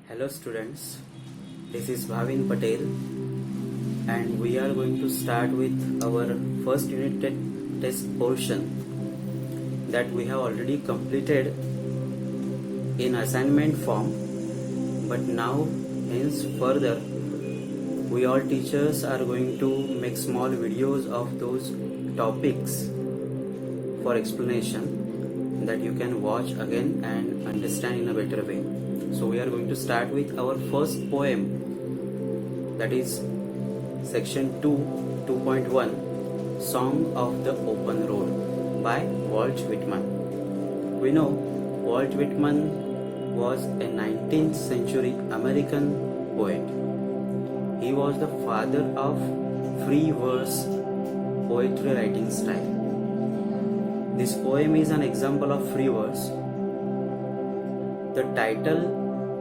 Hello students, this is Bhavin Patel and we are going to start with our first unit test portion that we have already completed in assignment form, but now hence further we all teachers are going to make small videos of those topics for explanation that you can watch again and understand in a better way. So we are going to start with our first poem, that is section 2.1, Song of the Open Road by Walt Whitman. We know Walt Whitman was a 19th century American poet. He was the father of free verse poetry writing style. This poem is an example of free verse. The title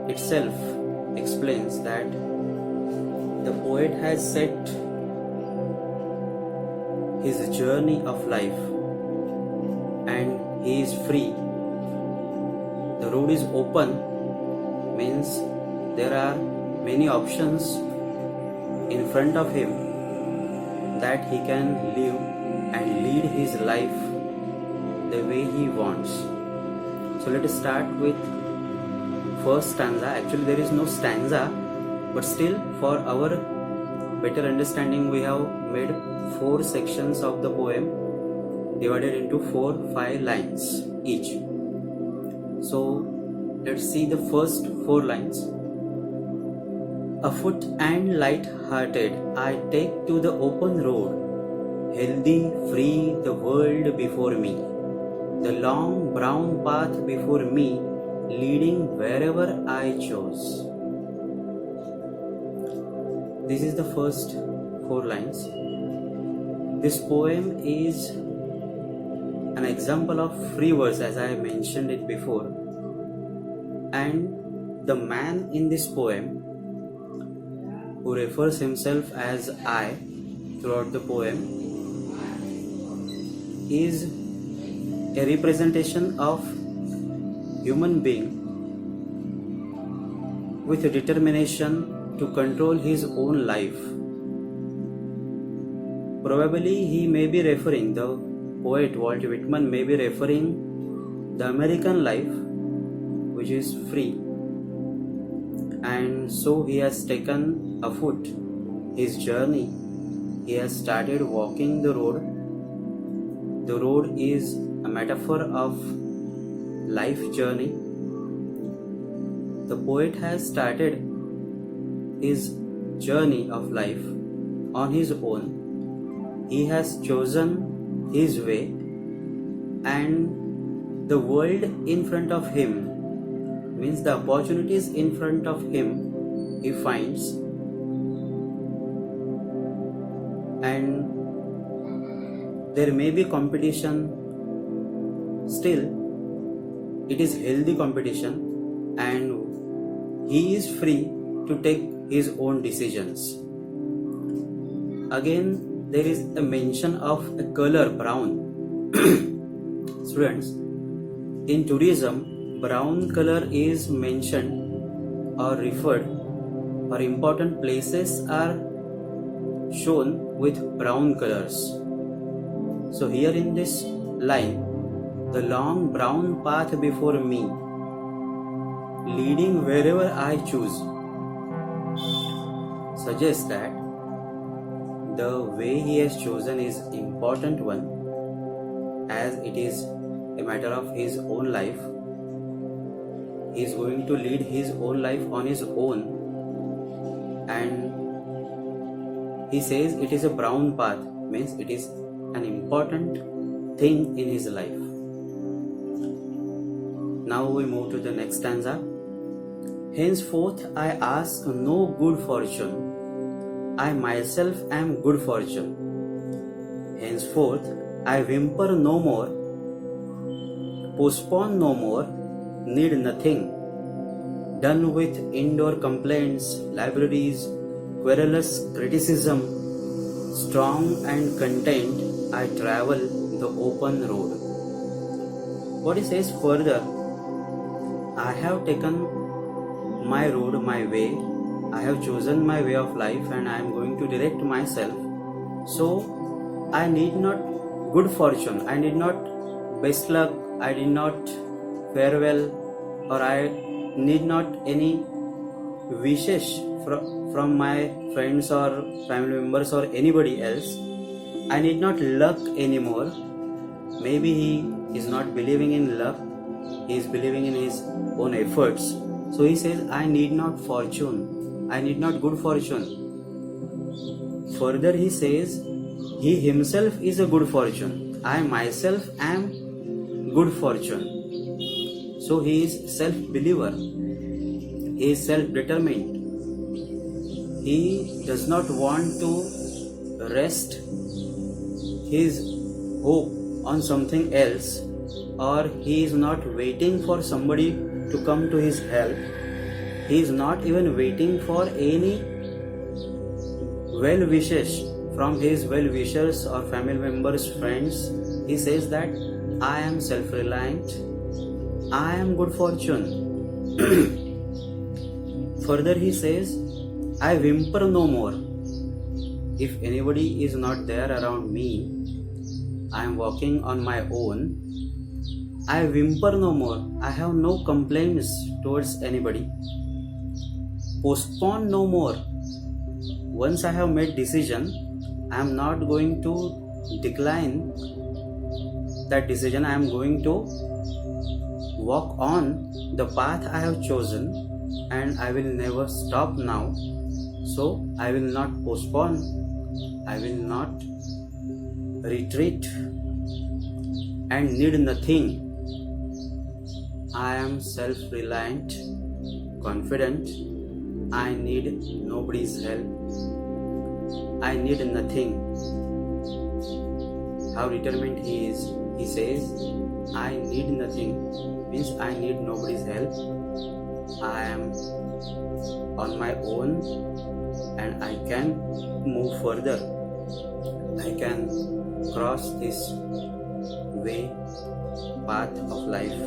itself explains that the poet has set his journey of life and he is free. The road is open means there are many options in front of him that he can live and lead his life the way he wants. So let us start with first stanza. Actually there is no stanza, but still for our better understanding we have made 4 sections of the poem divided into 4-5 lines each. So let's see the first 4 lines. Afoot and light-hearted I take to the open road, healthy, free, the world before me, the long brown path before me, leading wherever I chose. This is the first 4 lines. This poem is an example of free verse, as I mentioned it before, and the man in this poem, who refers himself as I throughout the poem, is a representation of human being with a determination to control his own life. Probably he may be referring, the poet Walt Whitman may be referring the American life, which is free, and so he has taken afoot his journey. He has started walking the road. The road is a metaphor of life journey. The poet has started his journey of life on his own. He has chosen his way, and the world in front of him, means the opportunities in front of him, he finds, and there may be competition. Still it is healthy competition and he is free to take his own decisions. Again there is a mention of a color, brown. Students, in tourism, brown color is mentioned or referred, or important places are shown with brown colors. So here in this line, the long brown path before me, leading wherever I choose, suggests that the way he has chosen is important one, as it is a matter of his own life. He is going to lead his own life on his own, and he says it is a brown path, means it is an important thing in his life. Now we move to the next stanza. Henceforth I ask no good fortune, I myself am good fortune. Henceforth I whimper no more, postpone no more, need nothing. Done with indoor complaints, libraries, querulous criticism, strong and content I travel the open road. What he says further, I have taken my road, my way. I have chosen my way of life and I am going to direct myself. So I need not good fortune, I need not best luck, I need not farewell, or I need not any wishes from my friends or family members or anybody else. I need not luck anymore. Maybe he is not believing in luck, he is believing in his own efforts. So he says, I need not fortune, I need not good fortune. Further he says, he himself is a good fortune. I myself am good fortune. So he is self-believer, he is self-determined. He does not want to rest his hope on something else, or he is not waiting for somebody to come to his help. He is not even waiting for any well wishes from his well wishers or family members, friends. He says that I am self-reliant, I am good fortune. Further he says, I whimper no more. If anybody is not there around me, I am walking on my own, I whimper no more. I have no complaints towards anybody. Postpone no more. Once I have made decision, I am not going to decline that decision. I am going to walk on the path I have chosen, and I will never stop now. So I will not postpone, I will not retreat and need nothing. I am self-reliant, confident, I need nobody's help, I need nothing. How determined he is. He says, I need nothing, means I need nobody's help. I am on my own and I can move further. I can cross this way, path of life.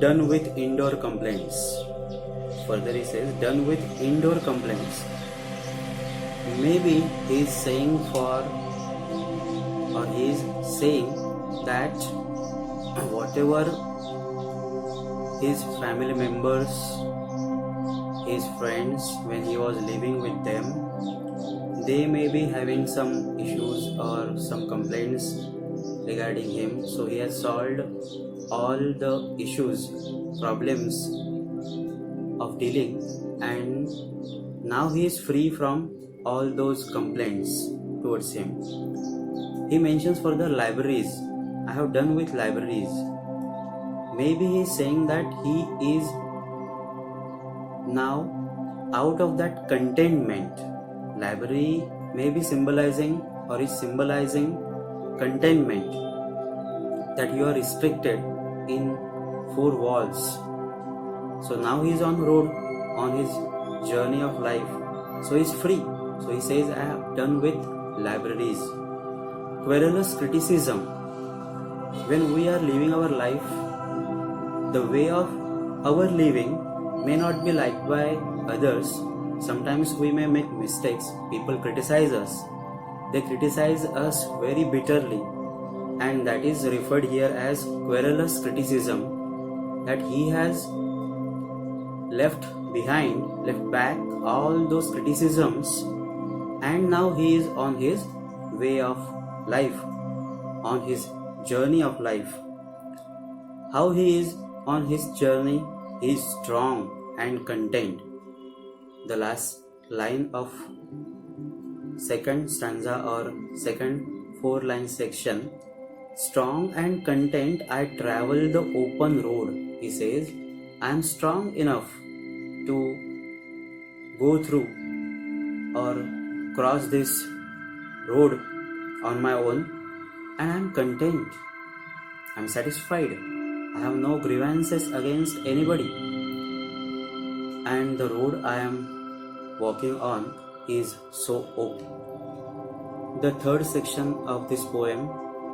Done with indoor complaints. Further he says, done with indoor complaints. Maybe he is saying that whatever his family members, his friends, when he was living with them, they may be having some issues or some complaints regarding him. So he has solved all the issues, problems of dealing, and now he is free from all those complaints towards him. He mentions further libraries. I have done with libraries. Maybe he is saying that he is now out of that contentment. Library may be symbolizing or is symbolizing contentment, that you are restricted in four walls. So now he is on road, on his journey of life. So he is free. So he says, I have done with libraries. Querulous criticism. When we are living our life, the way of our living may not be liked by others. Sometimes we may make mistakes. People criticize us. They criticize us very bitterly, and that is referred here as querulous criticism, that he has left back all those criticisms, and now he is on his way of life, on his journey of life. How he is on his journey? He is strong and content. The last line of second stanza or second 4-line section, strong and content I travel the open road. He says, I am strong enough to go through or cross this road on my own, and I am content, I am satisfied, I have no grievances against anybody, and the road I am walking on is so open. The third section of this poem,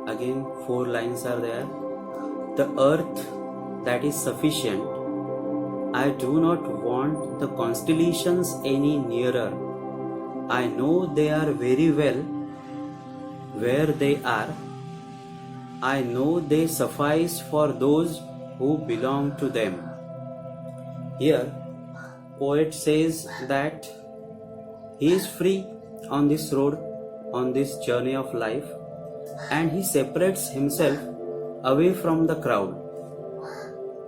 again 4 lines are there. The earth that is sufficient, I do not want the constellations any nearer. I know they are very well where they are. I know they suffice for those who belong to them. Here, poet says that he is free on this road, on this journey of life, and he separates himself away from the crowd.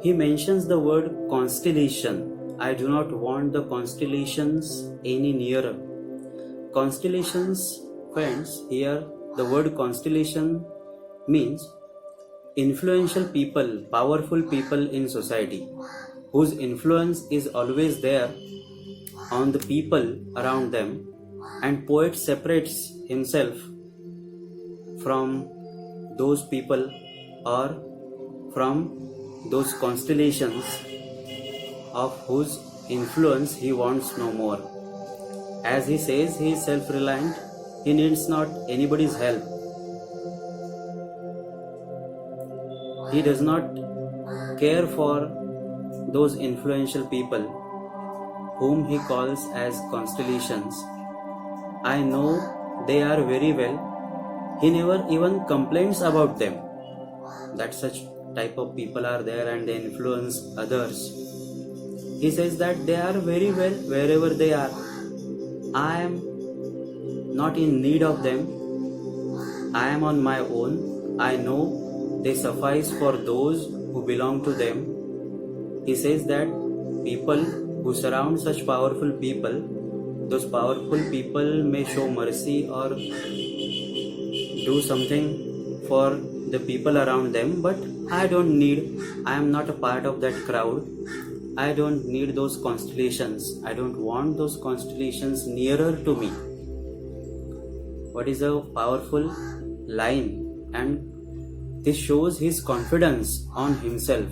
He mentions the word constellation. I do not want the constellations any nearer. Constellations, friends, here the word constellation means influential people, powerful people in society, whose influence is always there on the people around them, and poet separates himself from those people or from those constellations of whose influence he wants no more. As he says, he is self-reliant, he needs not anybody's help. He does not care for those influential people whom he calls as constellations. I know they are very well. He never even complains about them, that such type of people are there and they influence others. He says that they are very well wherever they are. I am not in need of them. I am on my own. I know they suffice for those who belong to them. He says that people who surround such powerful people, those powerful people may show mercy or do something for the people around them, but I don't need, I am not a part of that crowd. I don't need those constellations. I don't want those constellations nearer to me. What is a powerful line, and this shows his confidence on himself,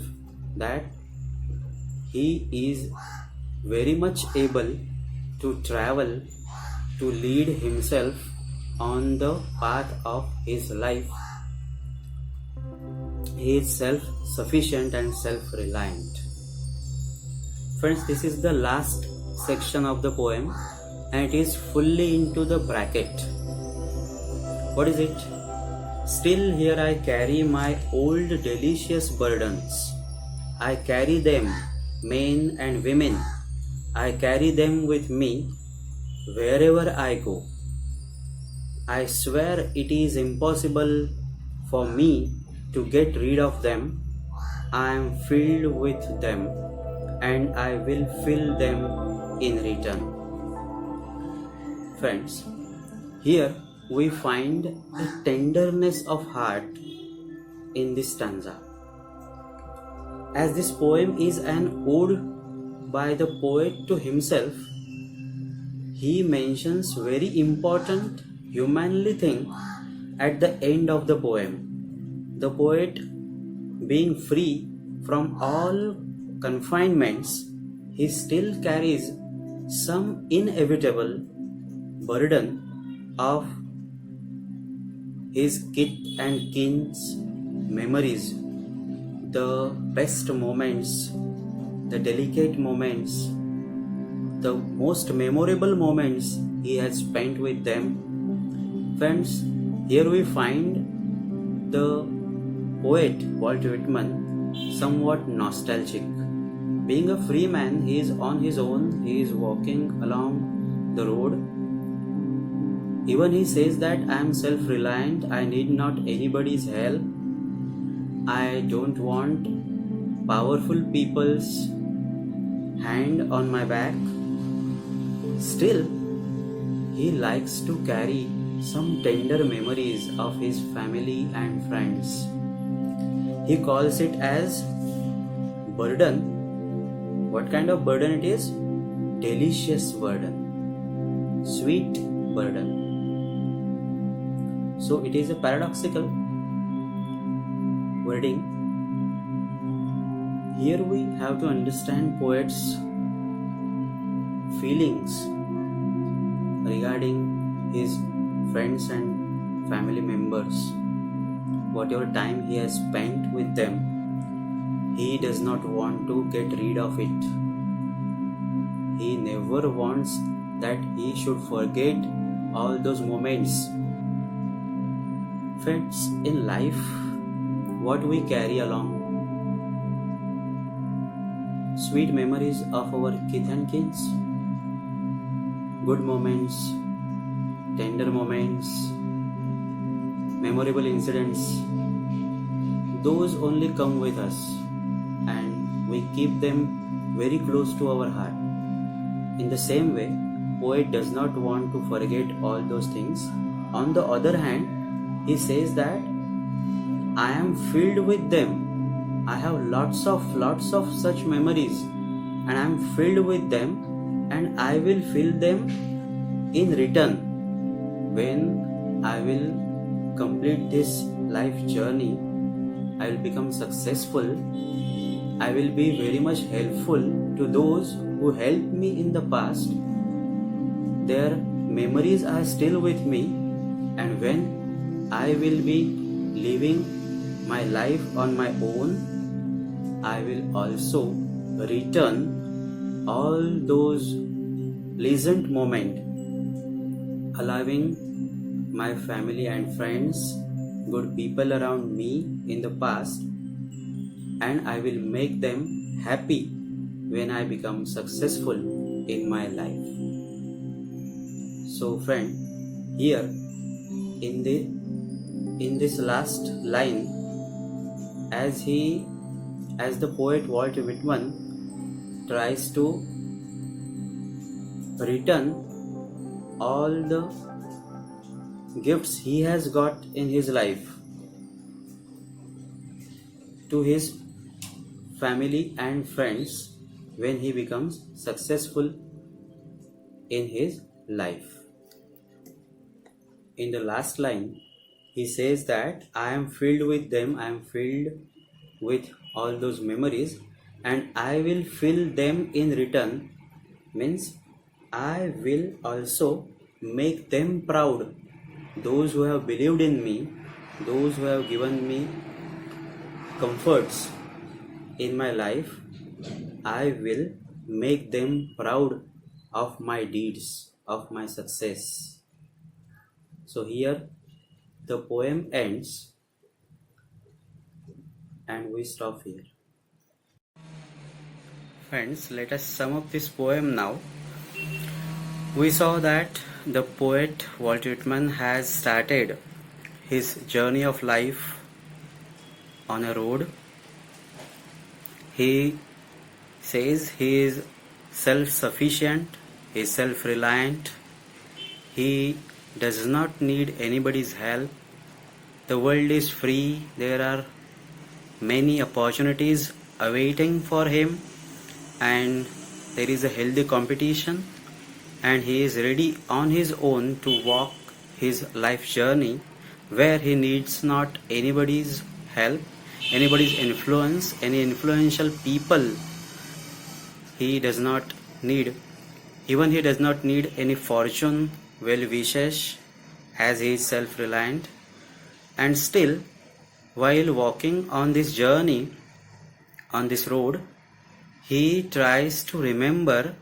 that he is very much able to travel, to lead himself on the path of his life. He is self-sufficient and self-reliant. Friends, this is the last section of the poem and it is fully into the bracket. What is it? Still here I carry my old delicious burdens. I carry them, men and women. I carry them with me wherever I go. I swear it is impossible for me to get rid of them. I am filled with them and I will fill them in return. Friends, here we find the tenderness of heart in this stanza. As this poem is an ode by the poet to himself, he mentions very important humanly thing at the end of the poem. The poet, being free from all confinements, he still carries some inevitable burden of his kith and kin's memories, the best moments, the delicate moments, the most memorable moments he has spent with them. Friends, here we find the poet Walt Whitman somewhat nostalgic. Being a free man, he is on his own, he is walking along the road. Even he says that I am self-reliant, I need not anybody's help. I don't want powerful people's hand on my back. Still, he likes to carry some tender memories of his family and friends. He calls it as burden. What kind of burden it is? Delicious burden, sweet burden. So it is a paradoxical wording. Here we have to understand poet's feelings regarding his friends and family members, whatever time he has spent with them. he does not want to get rid of it. He never wants that he should forget all those moments. Friends, in life, what we carry along? Sweet memories of our kith and kins, good moments, tender moments, memorable incidents. Those only come with us and we keep them very close to our heart. In the same way, poet does not want to forget all those things. On the other hand, he says that I am filled with them. I have lots of such memories and I am filled with them, and I will fill them in return when I will complete this life journey. I will become successful. I will be very much helpful to those who helped me in the past. Their memories are still with me, and when I will be living my life on my own, I will also return all those pleasant moments, allowing my family and friends, good people around me in the past, and I will make them happy when I become successful in my life. So friend, here in this last line, as the poet Walt Whitman tries to return all the gifts he has got in his life to his family and friends when he becomes successful in his life. In the last line, he says that I am filled with them, I am filled with all those memories, and I will fill them in return. Means I will also make them proud. Those who have believed in me, those who have given me comforts in my life, I will make them proud of my deeds, of my success. So here the poem ends and we stop here. Friends, let us sum up this poem now. We saw that the poet Walt Whitman has started his journey of life on a road. He says he is self-sufficient, he is self-reliant, he does not need anybody's help. The world is free, there are many opportunities awaiting for him, and there is a healthy competition, and he is ready on his own to walk his life journey where he needs not anybody's help, anybody's influence, any influential people. He does not need, even he does not need any fortune, well wishes, as he is self-reliant. And still, while walking on this journey, on this road, he tries to remember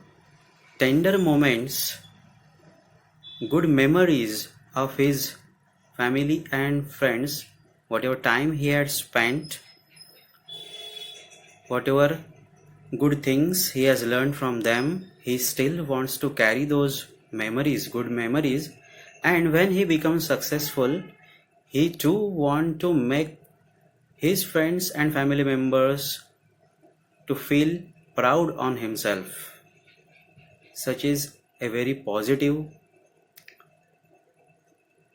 tender moments, good memories of his family and friends, whatever time he had spent, whatever good things he has learned from them, he still wants to carry those memories, good memories, and when he becomes successful, he too wants to make his friends and family members to feel proud on himself. Such is a very positive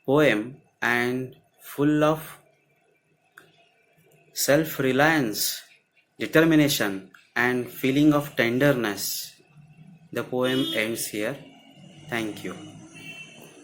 poem and full of self-reliance, determination, and feeling of tenderness. The poem ends here. Thank you.